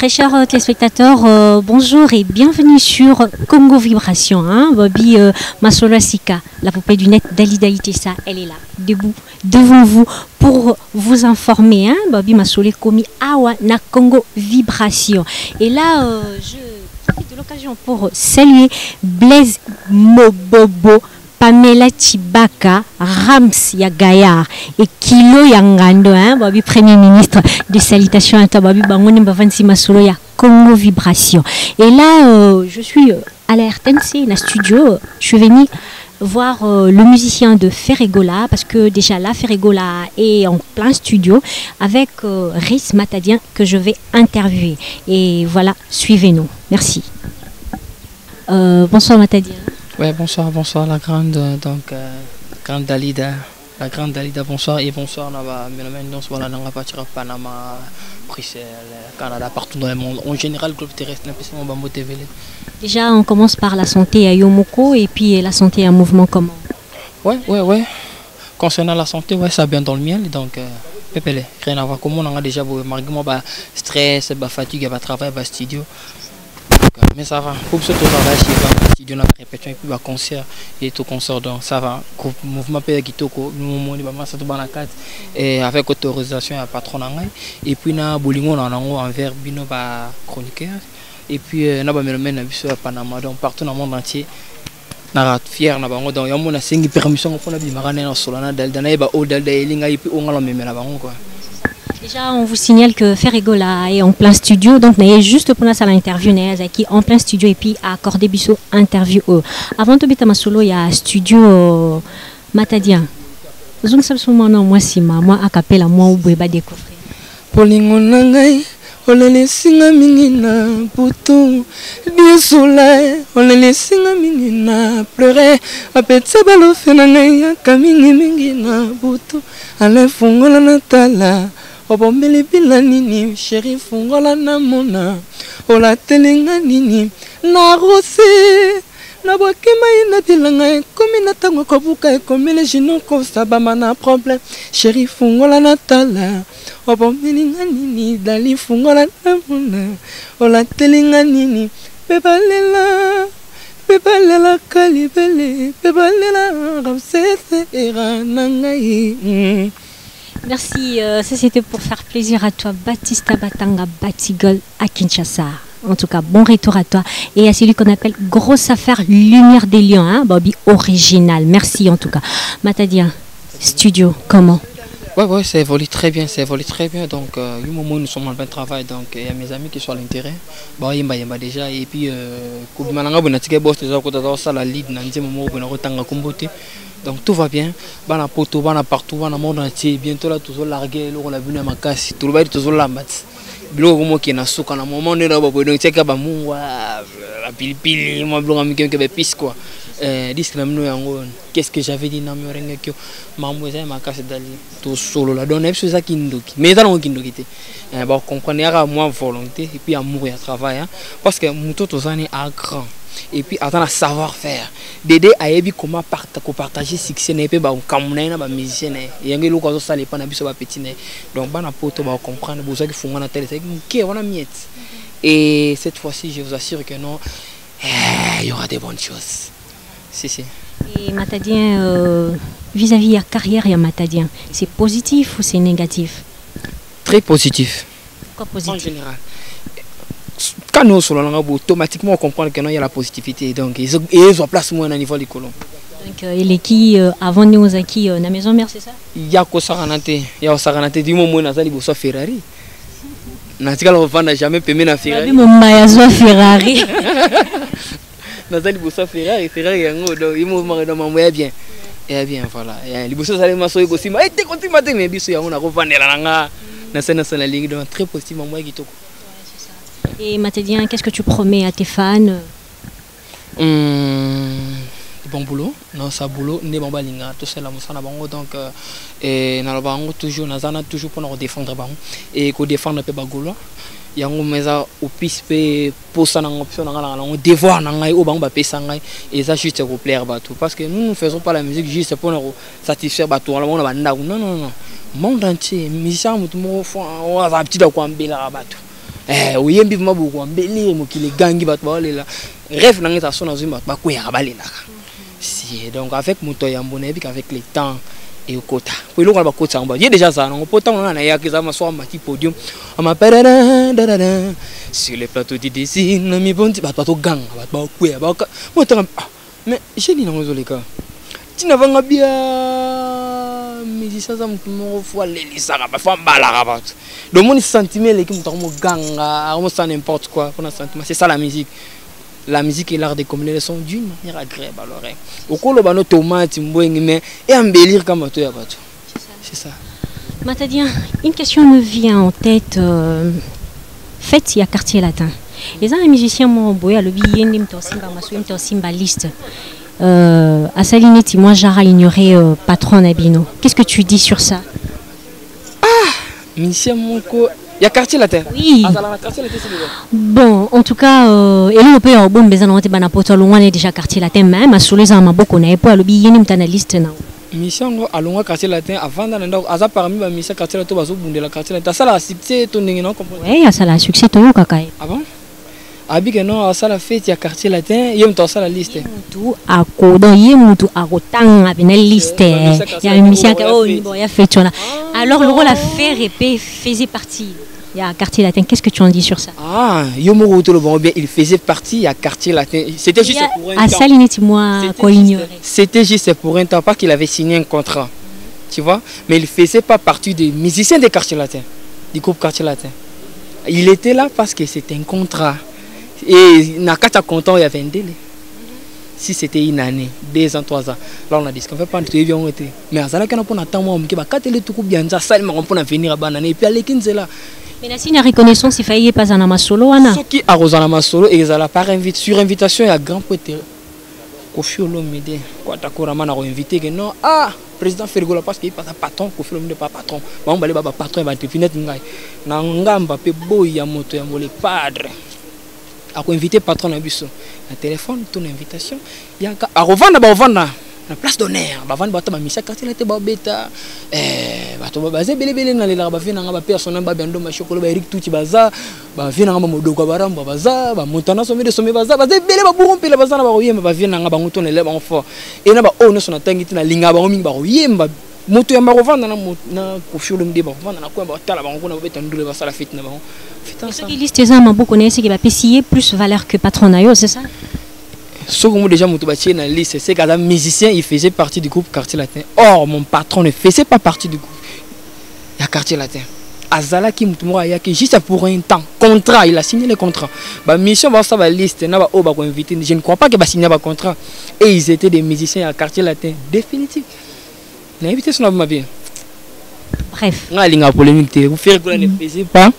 Très chers téléspectateurs, bonjour et bienvenue sur Congo Vibration. Hein? Bobby Masolo Sika, la poupée du net d'Alida Itessa, elle est là, debout, devant vous, pour vous informer. Hein? Bobby Masolo Komi Awa na Congo Vibration. Et là, je profite de l'occasion pour saluer Blaise Mobobo, Pamela Chibaka, Rams Yagayar et Kilo Yangando, hein, Babi Premier ministre de Salutations à toi, Babi Bangoni Bavansi Masolo ya Congo Vibration. Et là, je suis à la RTNC, la studio. Je suis venue voir le musicien de Ferregola, parce que déjà là, Ferregola est en plein studio avec Rhys Matadien que je vais interviewer. Et voilà, suivez-nous. Merci. Bonsoir Matadien. Ouais, bonsoir, bonsoir la grande grande Dalida, la grande Dalida, bonsoir et bonsoir là-bas. Voilà, on va partir à Panama, Bruxelles, Canada, partout dans le monde. En général, globe terrestre, l'impression Bambo TV. Déjà, on commence par la santé à Yomoko et puis la santé à mouvement comment? Ouais. Concernant la santé, ouais, ça bien dans le miel, donc pépélé, rien à voir. Comme on a déjà malgré bah stress, bah fatigue, bah travail, bah studio. Mais ça va, pour ce tour là, studio na répétition et puis bah concert et tout concert, donc ça va. Mouvement pays kitoko, nous on dit bah ça tout la carte et avec autorisation à patron et puis na bolingo na nango envers bino ba chroniqueur et puis na ba mélomène na biso à Panama, donc partout dans le monde entier. Na fier na bango, donc yamo na sengi permission pour na bimara na solana dal dana ba o dal elinga et puis on ngala memela bango quoi. Déjà, on vous signale que Ferregola est en plein studio, donc n'ayez juste pour la salle interview, qui en plein studio et puis à accorder biso interview. Avant de bita masolo, il y a studio Matadien. Zung sabsuma na moi sima, moi a capella moi ou beba découvrir. Polingo nangai, olele singa mingina butu, di soleil, olele singa mingina pleurer, apetse balo fenangai kamingi mingina butu, ale fungola natala. Obombeli bila nini, chéri fungola na mona. Ola telinga nini, na rose. Na bokema ina bilanga, komi na tango kobuka, komi le jino ko sabama na problème. Chéri fungola na tala. Obombeli nini, dali fungola na mona. Ola telinga nini, pebalela. Pebalela kalibele, pebalela ramsese era nangai. Merci, ça c'était pour faire plaisir à toi, Baptista Batanga Batigol à Kinshasa. En tout cas, bon retour à toi et à celui qu'on appelle Grosse Affaire Lumière des Lions, hein, Bobby original. Merci en tout cas. Matadia, studio, comment? Ouais, ça évolue très bien, Donc, au moment où nous sommes en plein travail, donc il y a mes amis qui sont à l'intérieur. Bon, il y a déjà, et puis, donc tout va bien. Bana poto, bana partout, bana monde entier. Bientôt là, toujours largué, là on a vu à ma casse. Tout le monde est toujours là, mat. Bilo como qui na souka na moment ne ba bo donc teka ba mungwa la pilipili moi blonga mi ke be pis quoi. Discrimino yango. Qu'est-ce que j'avais dit na mi renga kyo mamoise ma casse dali tout solo là donc c'est ça qui ndoki. Mais dans kindoki te. Ba comprendre à moi volonté et puis amour et travail hein parce que muto tozani à grand. Et puis attendre à savoir faire d'aider à aider comment partager succès n'est pas comme on a musicien et y a des gens ça les pas n'abusent pas petit donc bana poto va comprendre besoin qu'ils font en télé c'est qui on a miette et cette fois-ci je vous assure que non il y aura des bonnes choses si et Matadien vis-à-vis à carrière et à Matadien c'est positif ou c'est négatif? Très positif. Quoi positif? En général quand nous sommes automatiquement on comprend que non il y a la positivité donc ils ont place moins à niveau du colon. Donc il est qui avant nous acquis na maison mère c'est ça? Il y a quoi ça il du moment où nazali bosso Ferrari. Natika la vendre jamais payé na Ferrari. Mon mayazo Ferrari. Nazali bosso Ferrari yango donc il me dans mon bien. Et bien voilà. Et les bosso ça les maso aussi mais te continue matin mais biso yango na revendre la nga na scène la ligue donc très positivement moi qui toko. Et Matadien, qu'est-ce que tu promets à tes fans? Bon boulot, non ça boulot, ne bon balinga, tout ça là, ça na bango donc et na bango toujours, na zana toujours pour nous défendre bango et qu'on défendre pe bagolo. Yango meza au pispe pour ça na option na on devoir na ngai au bango ba pesa ngai et ça juste pour plaire bateau parce que nous ne faisons pas la musique juste pour nous satisfaire bateau on a banda non monde entier musicien mutumo fo on va petit da kwambela bateau oyembi vima beaucoup embellir mokili gangi bato baolela rêve na ngeta sona zuma ba kwera balelaka si donc avec moto ya mbona bi avec le temps et au quota pour le ba quota on il déjà ça on pourtant on a ya que ça ma soir ma podium on m'appelle sur les plateaux de dessin mi bon bato to gang bato ba kwera ba moto mais j'ai dit non les gars tu n'as pas bien mais ça ça me fois les ça va faire balaka bato donc mon sentiment les qui me tourne ganga on sent n'importe quoi pour un sentiment c'est ça la musique. La musique est l'art de combiner les sons d'une manière agréable à l'oreille. Au colo bano tomate mais et embellir comme toi bateau. C'est ça. Matadien, une question me vient en tête. Faites il y a quartier latin. Les uns musiciens m'ont envoyé à le billet n'importe simba liste. À Salineti, moi Jara ignoré patron Nabino. Qu'est-ce que tu dis sur ça? Musicien mon co. Il y a quartier latin. Oui. Bon, en tout cas, et là on peut avoir bon besoin de bana poto loin déjà quartier latin même à sous les armes beaucoup n'est pas le billet ni tana liste na. Mission à loin quartier latin avant dans donc asa parmi ma mission quartier latin bazo bunde la quartier latin ça la succès ton non comprendre. Oui, ça la succès to kaka. Ah bon? Abi que non ça la fête il y a quartier latin yem to ça la liste. Tout à codo yemutu à rotang avec une liste. Il y a une mission que oh bon il y a fait là. Alors le rôle à faire épée faisait partie. Il y a quartier latin, qu'est-ce que tu en dis sur ça? Ah, il faisait partie à quartier latin. C'était juste pour un temps. À Salineti, moi, qu'on ignorait. C'était juste pour un temps, pas qu'il avait signé un contrat. Tu vois? Mais il faisait pas partie des musiciens des quartiers latins, du groupe quartier latin. Il était là parce que c'était un contrat. Et Nakata content, il y avait un délai. Si c'était une année, 2 ans, 3 ans, là on a dit qu'on ne fait pas de très bien. Mais à Zala, on a attendre, on a quatre les tout bien, ça, on peut venir à Banane, et puis à l'équine, c'est là. Mais si la reconnaissance, il fallait pas en solo, Anna. Ceux qui arrosent en solo, ils allaient par invite sur invitation, il y a grand pote. Kofi Olomide, quoi Takoraman a invité que non, président Fergola parce qu'il pas patron, Kofi Olomide pas patron. On va aller baba patron, il va entrepreneur ngai. Na ngamba pe boy ya moto ya mole padre. A ko invité patron na biso. Na téléphone ton invitation, il y a a revendre ba revendre. La place d'honneur, ba vendre bato ba misa quartier la te ba beta bato ba baze belebele na lela ba vina nga ba personnel ba bendo ma chokolo ba Eric Tuti baza ba vina nga ba modoko ba ramba baza ba montana somme de somme baza baze bele ba burompela baza na ba oyemba ba vina nga ba ngoto le ba fort et na ba ono sona tangiti na linga ba mingi ba oyemba moto ya ba revendre na kofio mde ba revendre na ko ba tala ba ngona ba beta ndule ba sala fit na ba fit ça qui liste les hommes beaucoup connaissent qui va payer plus valeur que patron ayo, c'est ça? Ce que moi déjà mon tobachier dans la liste, c'est qu'un musicien il faisait partie du groupe Quartier Latin. Or mon patron ne faisait pas partie du groupe. Il y a Quartier Latin. Azala qui m'a dit juste pour un temps contrat, il a signé le contrat. Bah mission va ça va liste, n'a pas oh bah invité. Je ne crois pas qu'il va signer un contrat. Et ils étaient des musiciens à Quartier Latin définitif. L'invité son ma vie. Bref. On a une polémique. Vous faites que ne faisait pas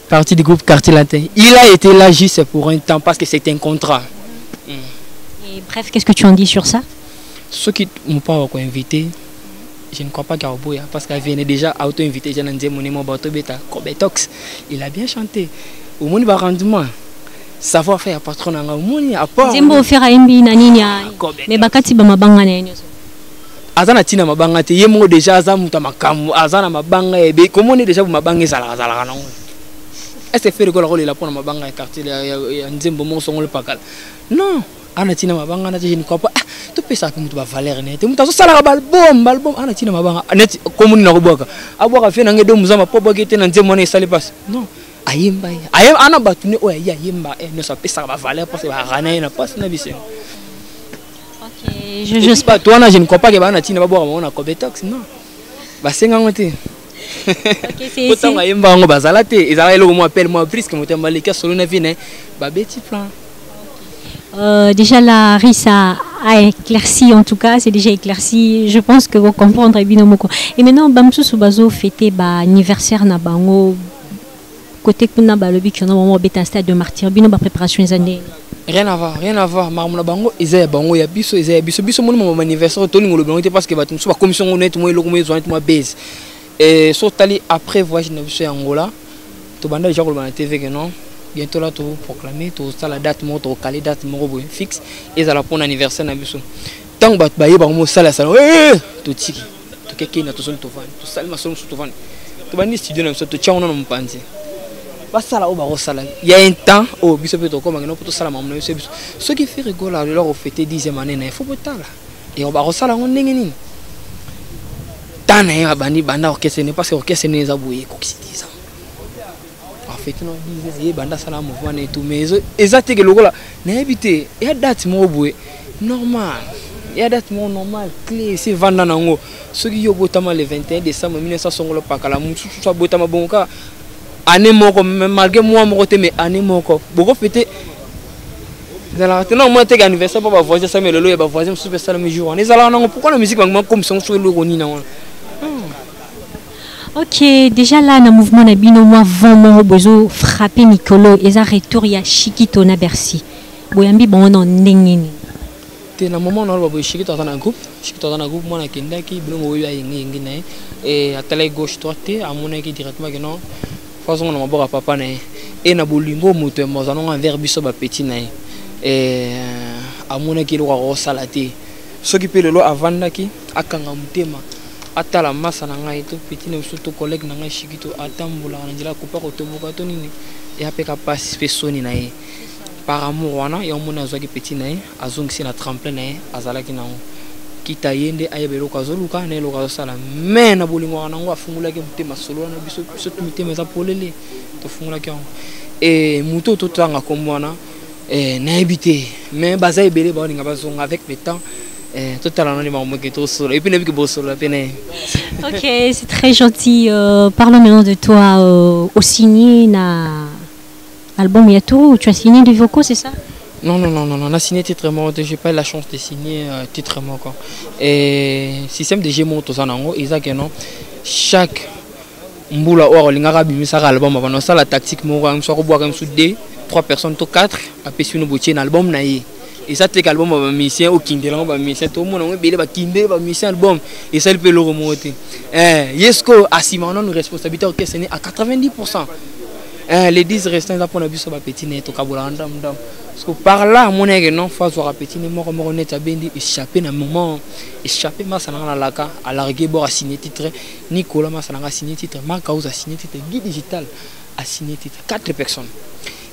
partie du groupe Quartier Latin. Il a été là juste pour un temps parce que c'était un contrat. Et bref, qu'est-ce que tu en dis sur ça? Ceux qui m'ont pas invité, je ne crois pas qu'il y a parce qu'il vient déjà auto-invité. J'ai dit mon bateau bêta, Kobetox. Il a bien chanté. Au monde va rendement. Savoir faire patron dans le monde à part. Zembo faire à Mbi Naninia. Mais bakati ba mabanga na yenyo. Azana tina mabanga te yemo déjà azamuta makamu azana mabanga ebe comment déjà mabanga zala zala non. Est-ce que faire le rôle là pour mabanga quartier ya Nzembo mon son le pakal. Non. Anatina mabanga na je ne crois pas tu peux ça que mutu ba valeur net mutu so sala album anatina mabanga net komuni na koboka aboka fe na ngedo muzama po bokete na Nzembo na sali passe non ayemba ayem ana batune o ya yemba ne so pesa ba valeur parce ba rana na passe na biso. OK, je pas toi na je ne crois pas que ba anatina ba boka na Kobetox non ba senga ngote. OK c'est autant ayemba ngo bazala te ezala eloko mo appelle moi presque mutemba leka solo na vie ne ba beti plan. Déjà la Rissa a éclairci, en tout cas, c'est déjà éclairci. Je pense que vous comprendrez bien. Et maintenant, Bamsou Soubazo fêtait l'anniversaire na bango côté kuna ba lobi qui on a moment un stade de martyr bino ba préparation des années. Rien à voir. Marmona bango ezaya bango ya biso biso mon anniversaire to ngolo bango parce que ba tumso ba commission honnête moi eloko moi zo moi base. Et sotali après voyage na biso Angola to banda déjà ko ba TV que non. Bientôt là, tu proclamer, tu as la date, tu as la date fixe, et ça la pour l'anniversaire. Tant que tu as un salle, tu tiki, tu as un tout seul, tu as un studio, tu as un basala o barosala il y a un temps au biso peut comme ngeno poto sala mamna biso ce qui fait rigoler leur fêter 10e année na il faut potala et on barosala on ndenge nini tana ya bandi banda orchestre ne parce que orchestre ne za boye ko 10 ans en fait non 10 ans banda sala mouvement et tout mais ezate ke lokola na habité ya date mo boye normal ya date mo normal clé c'est vanda nango ce qui yo botama le 21 décembre 1900 pakala mutu so botama bonka année moko malgré moi mon côté mais année moko beaucoup fêter dans la non moi t'es anniversaire pas voisin ça mais le ya ba voisin super ça le jour on est là non pourquoi la musique comme son sur le roni non. Ok, déjà là dans le mouvement na bino moi vraiment besoin frapper Nicolo et ça retour ya Chiquito na Bercy boyambi bon on ndengeni te na moment on va Chiquito dans un groupe moi na kendaki bino mo ya yengi na et à télé gauche droite à mon équipe directement que non façon na mabora papa na et na bolingo moto mozano envers biso ba petit na et à mon équipe lo ro salate ce qui peut le lo avandaki akanga mutema atala masa na ngai to petit na surtout collègue na ngai Chiquito atambola na njila kupa ko toboka to nini et apeka passe pesoni na ye par amour wana ya mona zaki petit na ye azongisi na tremplin na ye azalaki na kita yende ayebelo kazoluka na lo sala mais na bolingo wana ngo afungulaki mutema solo na biso biso mutema za polele to fungulaki et muto to tanga komwana na habité mais baza ebele ba ninga bazonga avec le temps totalement les mamans qui trop solo et puis depuis que bosso la peine. Ok, c'est très gentil. Parlons maintenant de toi au signé na album Yato, tu as signé des vocaux, c'est ça? Non, on a signé titrement, j'ai pas eu la chance de signer titrement quoi. Et système de Gémeaux tout ça nango, ils a que non chaque mboula ou lingara bimisa album avant ça la tactique mo ko so ko boire comme sous 2 3 personnes to 4 après sur nous botier album na yi. Et ça c'est l'album ba musicien au Kindela ba musicien tout le monde on belé ba Kinde ba musicien album et ça il peut le remonter. Yesko assumant nos responsabilités orchestre à 90%. Les 10 restants là pour na biso ba petit net to kabola ndam ndam. Parce que par là mon nègre non face au petit net moko moko net a bendi échapper na moment échapper ma sananga laka à larguer bord à signer titre Nicolas ma sananga signer titre ma cause a signer titre guide digital a signer titre 4 personnes.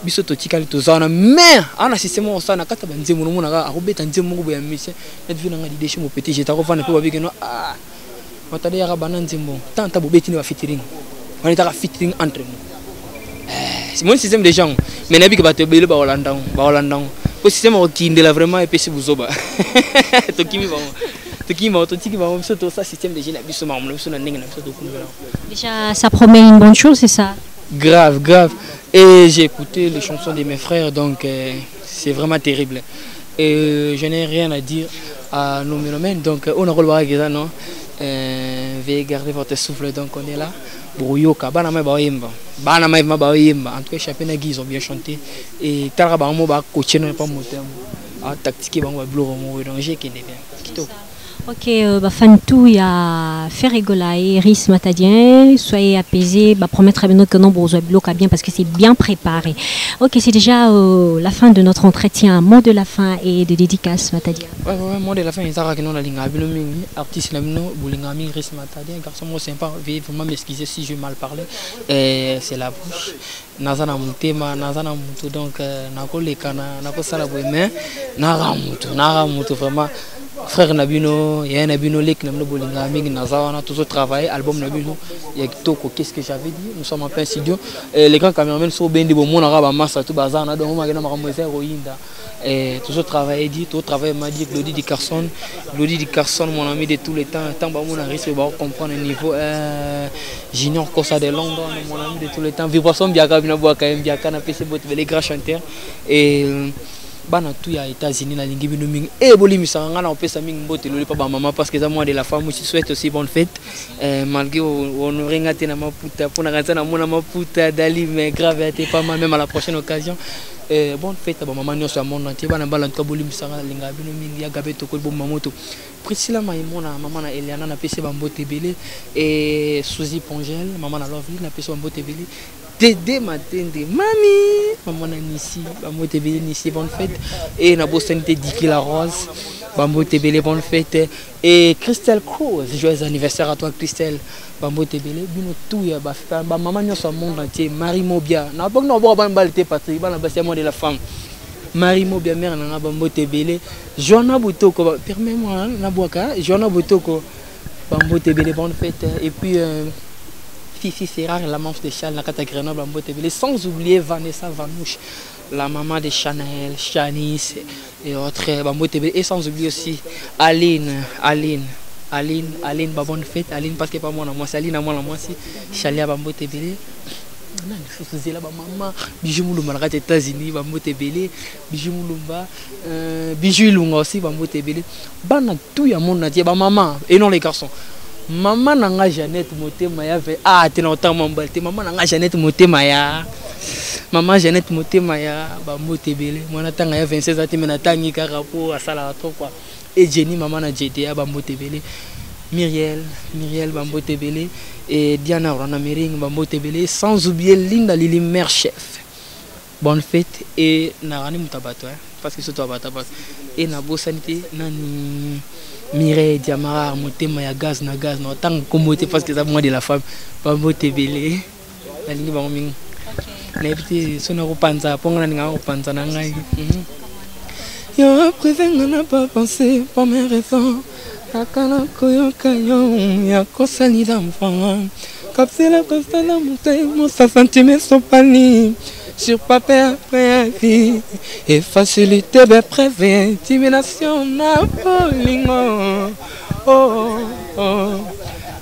Biso to tikali to zana mais ana système on sana kata banze mo mona ka akobeta nzemo ko boya mission net vina nga dideshe mo petit jeta ko fana pe babike no ah matade ya bana nzemo tanta bobeti ni ba featuring on est à featuring entre nous c'est mon système de gens mais nabi que ba te bele ba Hollandang ko système o kindela vraiment et pesi buzoba to kimi ba to kimi to tiki ba biso to ça système de gens biso ma biso na ndenge na biso to kumela déjà ça promet une bonne chose c'est ça grave et j'ai écouté les chansons de mes frères donc c'est vraiment terrible et je n'ai rien à dire à nos ménomènes donc on a relevé ça non veuillez garder votre souffle donc on est là Brouyoka bana ma ba yemba en tout cas Chapena Guy ils ont bien chanté et tara ba mo ba coacher non pas moteur à tactique ba mo bloro mo donc j'ai qui est bien kito. Ok, Fantou, il y a fait rigoler, Iris Matadien, soyez apaisés, promettre à bien que non, bien parce que c'est bien préparé. Ok, c'est déjà la fin de notre entretien, mot de la fin et de dédicace, Matadien. Ouais, mot de la fin, c'est que non, la ligne artiste, Iris Matadien, garçon sympa, veuillez vraiment m'excuser si je mal parlé, c'est la bouche. Nazana mutema, nazana mutu, donc, nako lekana, nako salaboué, mais, naramutu, vraiment. Frère Nabino, il y a un Nabino Lek, Nabolinga, Mig Nazawana, toujours travaillé, album Nabino, il y a Toko, qu'est-ce que j'avais dit? Nous sommes en plein studio. Les grands caméramans sont bien des bons, mon arabe, massa, tout bazar, on a donc toujours travaillé, dit, tout travail m'a dit, Claudie Di Carson, mon ami de tous les temps, tant que mon risque de comprendre le niveau, Junior Cosa de Londres, mon ami de tous les temps, Vibration Biaka, Binaboaka, Biaka, PC Bot, les grands chanteurs, et bana tout ya États-Unis na lingi bino mingi et bolimi sanga na opesa mingi mbote loli pa ba maman parce que ça moi de la femme je souhaite aussi bonne fête malgré on ringate na maputa pour na kanza na mona maputa dali mais grave était pas mal même à la prochaine occasion bonne fête à ba maman nyonso ya monde entier bana bala to bolimi sanga linga bino mingi ya gabeto ko bo mamoto Priscilla maimona maman na Eliana na pese ba mbote belé et Suzy Pongel maman na Lovely na pese ba mbote belé Dédé Matende, mami, maman Nissi, maman TV Nissi, bonne fête. Et na bonne santé Diki la Rose, Bambo Tebele, bonne fête. Et Christelle Cruz, joyeux anniversaire à toi, Christelle. Bambo Tebele, bino tout ya ba maman nyo so monde entier, Marie Mobia. Na bok no bo ban balte Patrick, ban ba moi de la femme. Marie Mobia mère na Bambo Tebele. Joana Botoko, permets-moi na boaka, Joana Botoko. Bambo Tebele, bonne fête. Et puis Fifi Ferrar, la maman de Charles, la Cata Grenoble, Bambo Tebele. Sans oublier Vanessa Vanouche, la maman de Chanel, Chanice et autres, Bambo Tebele. Et sans oublier aussi Aline, bonne fête. Aline, parce que pas moi, c'est Aline, moi, c'est Chalia Bambo Tebele. La maman, Bijou Moulumba, les États-Unis, Bambo Tebele, Bijou Moulumba, Bijou Lunga aussi, Bambo Tebele. Bana tout ya monde entier, maman, et non les garçons. Maman nanga Jeannette Motema fait t'es longtemps mon balté. Maman nanga Jeannette Motema maman Jeannette Motema Bambo Tebele. Moi natanga ya 26 ans mais natangi ka rapport à sala trop quoi. Et Jenny maman na GTA Bambo Tebele. Myriel Bambo Tebele et Diana Rona Mering Bambo Tebele, sans oublier Linda Lili mère chef. Bonne fête et Narani Mutabato parce que c'est toi Batabat et na sanité nani Mireille Diamara Motema ya gaz na tant que parce que ça moi de la femme Bambo Tebele la ligne bango mingi na petit sona ko panza ponga na nga ko panza na ngai yo après n'a pas pensé pour mes raisons akana koyoka yo ya kosali d'enfant kapsela kosala mon sentiment sont pani sur papier après vie et facilité be prévé intimidation na polingo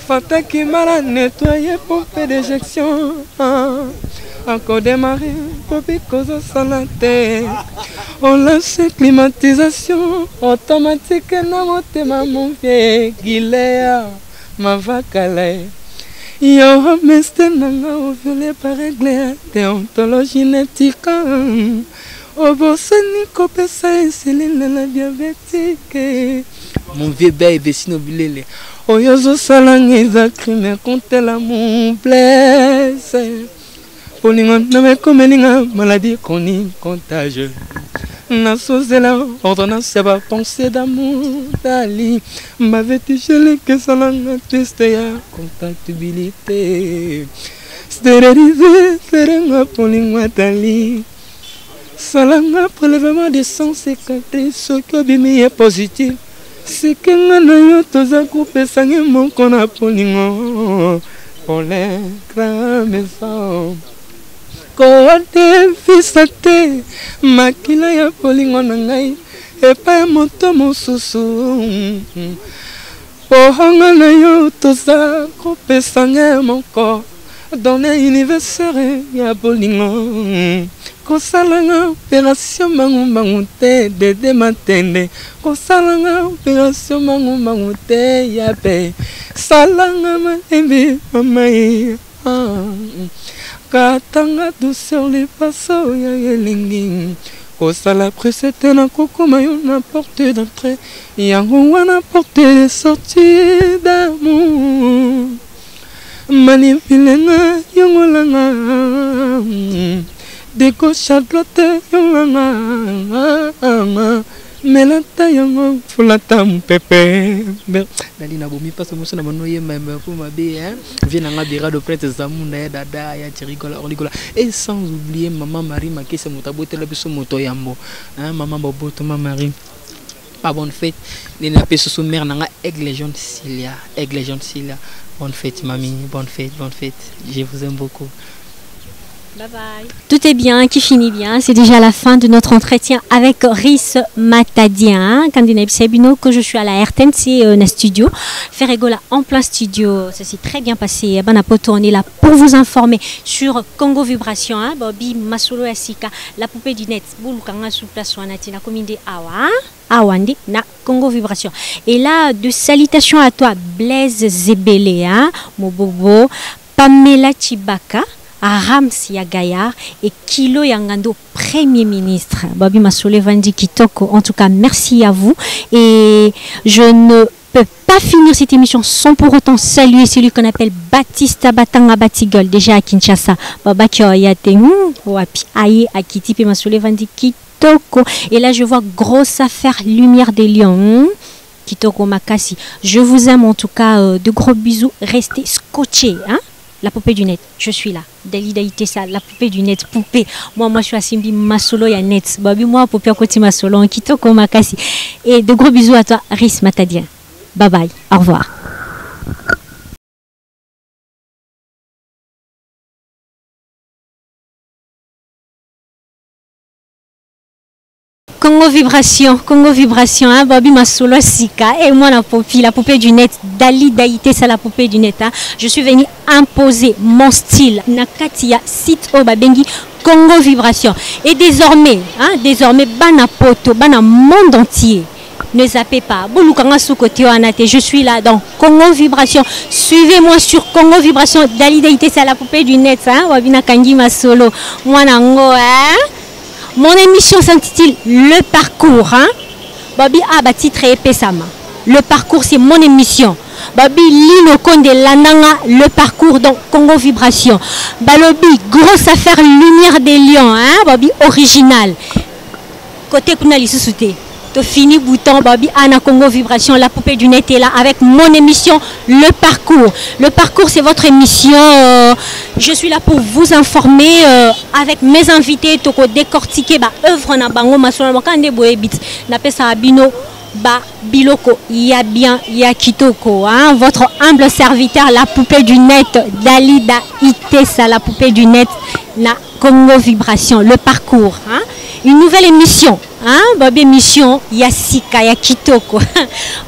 Fanta qui m'a nettoyé pompe d'éjection encore démarré pour cause santé on lance climatisation automatique na motema mon vieux Guiléa ma vacale yo meste nanga ovulé par régler déontologie nética obosani kopesa insuline la diabétique mon vieux baby sinobilele oyozo salangiza crime contre la mon blesse Polingo na me komelinga maladie chronique contagieuse na sozela ordonnance ya ba pensée d'amour dali m'avait touché que salanga triste ya comptabilité stérilisé serenga polingo dali salanga prélèvement de sang cicatrice ce que bimi est positif c'est que ngana yo toza couper sangi mon kona polingo pour les grands maisons Kote fisate makila ya polingo na ngai epa moto mosusu pohanga na yo toza kopesa ngai moko donne anniversaire ya polingo kosalanga opération bangu te dede matende kosalanga opération bangu te ya pe salanga malembe mamae Katanga douceur les passos ya yelingi Kosala presete na kokoma yo na porte d'entrée Yango wana porte de sortie d'amour Manifilenga yongolanga Deko Charlotte yongolanga Melata yango fulata mpepe Dali na bomi parce que moi na mono yema pour ma bé hein vient na bira de prêtre zamunda ya dada ya tirikola orikola et sans oublier maman Marie Makese motabote la biso moto yambo hein maman boboto maman Marie pas bonne fête ni na peso sous mère na Aigle Jaune Cilia bonne fête mamie bonne fête je vous aime beaucoup. Bye bye. Tout est bien, qui finit bien. C'est déjà la fin de notre entretien avec Rhys Matadien, candidat Sebino, que je suis à la RTNC na studio. Ferregola en plein studio, ça s'est très bien passé. Banapoto, on est là pour vous informer sur Congo Vibration. Bobby Masolo Asika, la poupée du net. Boulukanga sous place Wanati, la commune de Awa. Awandi, na Congo Vibration. Et là, de salutations à toi, Blaise Zebele, Mobobo, Pamela Chibaka. Ramsi Gaillard et Kilo Yangando, Premier ministre. Babi Masole Vandi Kitoko, en tout cas, merci à vous. Et je ne peux pas finir cette émission sans pour autant saluer celui qu'on appelle Baptista Batanga Batigol, déjà à Kinshasa. Baba Kyoyate, wapi, aïe, akiti, pe masole vandi kitoko. Et là, je vois grosse affaire Lumière des Lions. Kitoko Makasi. Je vous aime en tout cas. De gros bisous. Restez scotchés. Hein? La poupée du net, je suis là. Dalida Itessa, la poupée du net, poupée. Moi, je suis à Simbi Masolo ya net. Babi, moi, poupée à côté Masolo, Kitoko Makasi. Et de gros bisous à toi, Riz Matadien. Bye bye. Au revoir. Congo Vibration, hein, Babi Masolo Sika, et moi la poupée du net, Dalida Itessa, la poupée du net, hein. Je suis venue imposer mon style, Nakatia, site Obabengi, Congo Vibration. Et désormais, désormais, Bana Poto, Bana monde entier. Ne zappez pas. Je suis là dans Congo Vibration. Suivez-moi sur Congo Vibration, Dalida Itessa, la poupée du net, hein, Wabina Kangi Masolo, moi nango, hein. Mon émission s'intitule Le Parcours. Hein? Babi titre épais sama. Le Parcours, c'est mon émission. Babi Lino Konde Landanga, Le Parcours dans Congo Vibration. Balobi, grosse affaire Lumière des Lions. Hein? Babi original. Côté Kunali Sousouté. To fini bouton Babi Anna Congo Vibration, la poupée du net est là avec mon émission Le Parcours. Le Parcours, c'est votre émission. Je suis là pour vous informer avec mes invités, toko décortiquer ba œuvre na bango masolo makande boebit na pesa abino ba biloko ya bien ya kitoko, hein, votre humble serviteur, la poupée du net, Dalida Itessa, la poupée du net na Congo Vibration, Le Parcours, hein. Une nouvelle émission, hein, Babi émission Yasika Yakitoko.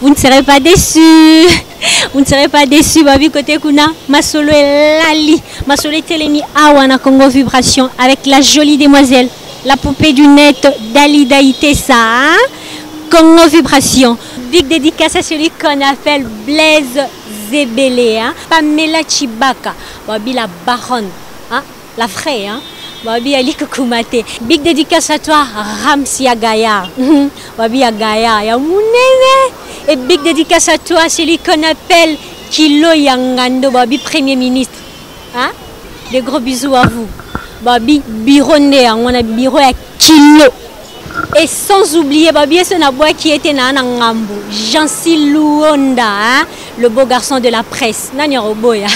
Vous ne serez pas déçus. Vous ne serez pas déçus, Babi côté Kuna. Masolo et Lali. Masolo et Telemi Awana Congo Vibration avec la jolie demoiselle, la poupée du net, Dalida Itessa, hein? Congo Vibration. Big dédicace à celui qu'on appelle Blaise Zebele, hein? Pamela Chibaka. Babi la baronne, hein? La vraie, hein? Babi Ali Kukumate. Big dédicace à toi, Ramsi Agaya. Babi Agaya, ya munene. Et big dédicace à toi, celui qu'on appelle Kilo Yangando, Babi Premier ministre. Hein? Des gros bisous à vous. Babi Bironde, on a bureau à Kilo. Et sans oublier, Babi Essenaboua qui était na Ngambo. Jancy Luonda, hein? Le beau garçon de la presse. Nanyoroboya.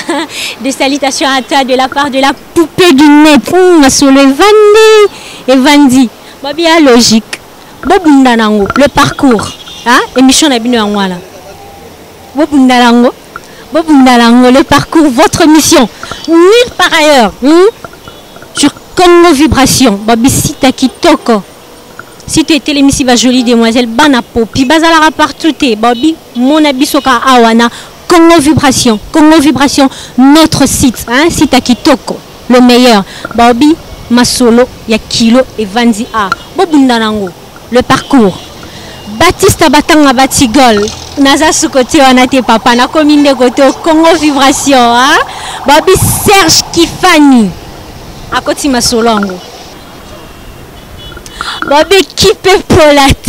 Des salutations à toi de la part de la poupée du net. Sur le Vandi. Et Vandi. Babi a logique. Bobundanango. Le parcours. Hein? Émission Nabino Angwala. Bobundanango. Bobundanango. Le parcours. Votre mission. Nulle part ailleurs. Sur Congo Vibration. Babi Sita Kitoko. Si tu étais l'émission jolie demoiselle, Banapo, puis Bazalara partout, Babi, mon abisoka awana, Congo Vibration, notre site, hein, site à Kitoko, le meilleur. Babi, Masolo, Yakilo et Vanzi A. Bobundanango, le parcours. Baptista Batanga Batigol, Naza Sukote, Anate Papa, na commune de côté, Congo Vibration, hein. Babi Serge Kifani, à côté Masolongo. Babi qui peut polate.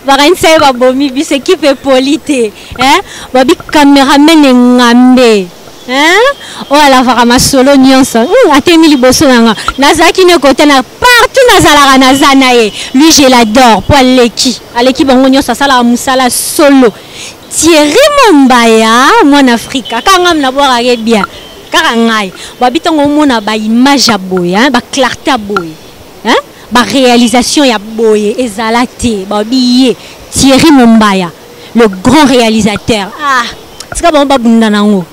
Baransa va bomi bis qui peut polite. Hein? Babi caméraman ngambe. Hein? Oh ala varama solo nyonso. Atemi liboso nanga. Nazaki ne côté na partout nazala nazana e. Lui je l'adore pour Aleki. Aleki bango nyonso sala musala solo. Thierry Mombaya, mon Africa. Kangam na boire bien. Karangai. Babi tongo mona ba image boy, hein? Ba clarté boy. Hein? Ba réalisation ya boye ezalate babiye Thierry Mombaya, le grand réalisateur. Ah, c'est comme ba bunda nango.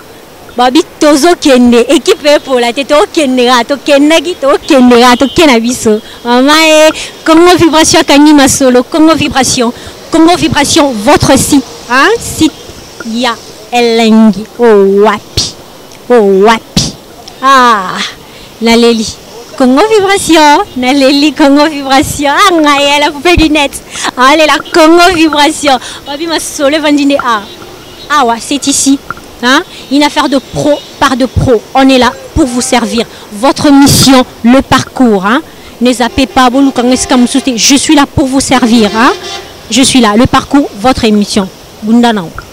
Babi tozo kende équipe pour la tête to kendera to kenagi to kendera to kenabiso. Mama e Congo Vibration Kangi Masolo, Congo Vibration, votre site, hein? Site ya elengi oh wapi. Ah, la Leli. Congo Vibration, Naleli Congo Vibration, ah, la poupée du net, allez la Congo Vibration, Babi Masolo Vandine A. Ah ouais, c'est ici, hein? Une affaire de pro par de pro, on est là pour vous servir, votre mission, le parcours, hein? Ne zappez pas, je suis là pour vous servir, hein? Je suis là, le parcours, votre émission. Bundanao.